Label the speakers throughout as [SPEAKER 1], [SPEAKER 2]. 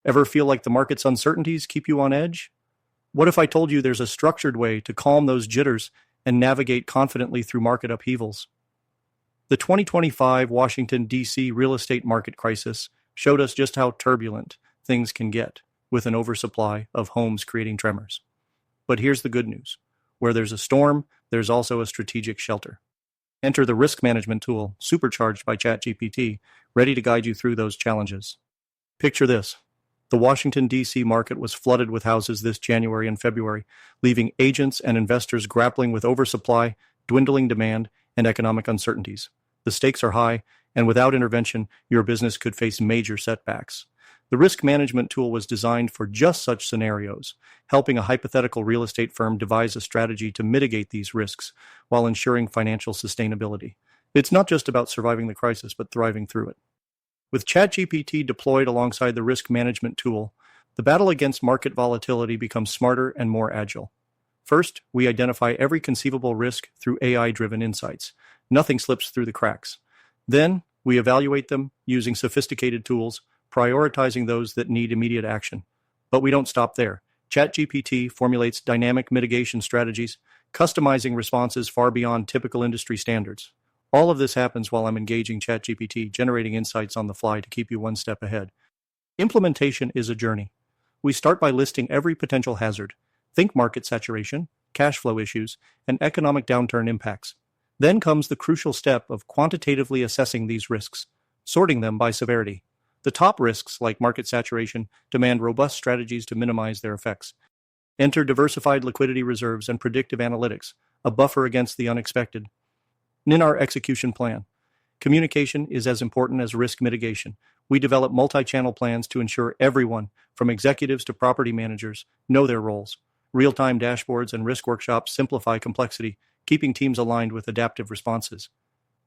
[SPEAKER 1] Ever feel like the market's uncertainties keep you on edge? What if I told you there's a structured way to calm those jitters and navigate confidently through market upheavals? The 2025 Washington, D.C. real estate market crisis showed us just how turbulent things can get with an oversupply of homes creating tremors. But here's the good news. Where there's a storm, there's also a strategic shelter. Enter the risk management tool, supercharged by ChatGPT, ready to guide you through those challenges. Picture this. The Washington, D.C. market was flooded with houses this January and February, leaving agents and investors grappling with oversupply, dwindling demand, and economic uncertainties. The stakes are high, and without intervention, your business could face major setbacks. The risk management tool was designed for just such scenarios, helping a hypothetical real estate firm devise a strategy to mitigate these risks while ensuring financial sustainability. It's not just about surviving the crisis, but thriving through it. With ChatGPT deployed alongside the risk management tool, the battle against market volatility becomes smarter and more agile. First, we identify every conceivable risk through AI-driven insights. Nothing slips through the cracks. Then, we evaluate them using sophisticated tools, prioritizing those that need immediate action. But we don't stop there. ChatGPT formulates dynamic mitigation strategies, customizing responses far beyond typical industry standards. All of this happens while I'm engaging ChatGPT, generating insights on the fly to keep you one step ahead. Implementation is a journey. We start by listing every potential hazard. Think market saturation, cash flow issues, and economic downturn impacts. Then comes the crucial step of quantitatively assessing these risks, sorting them by severity. The top risks, like market saturation, demand robust strategies to minimize their effects. Enter diversified liquidity reserves and predictive analytics, a buffer against the unexpected. In our execution plan, communication is as important as risk mitigation. We develop multi-channel plans to ensure everyone, from executives to property managers, know their roles. Real-time dashboards and risk workshops simplify complexity, keeping teams aligned with adaptive responses.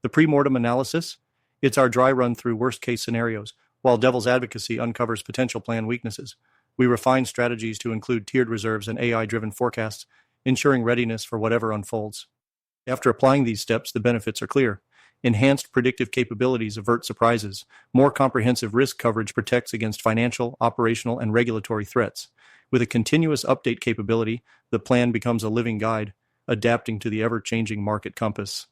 [SPEAKER 1] The pre-mortem analysis? It's our dry run through worst-case scenarios, while devil's advocacy uncovers potential plan weaknesses. We refine strategies to include tiered reserves and AI-driven forecasts, ensuring readiness for whatever unfolds. After applying these steps, the benefits are clear. Enhanced predictive capabilities avert surprises. More comprehensive risk coverage protects against financial, operational, and regulatory threats. With a continuous update capability, the plan becomes a living guide, adapting to the ever-changing market compass.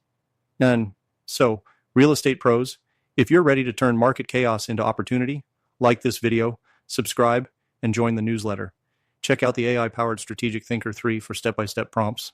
[SPEAKER 1] And so, real estate pros, if you're ready to turn market chaos into opportunity, like this video, subscribe, and join the newsletter. Check out the AI-powered Strategic Thinker 3 for step-by-step prompts.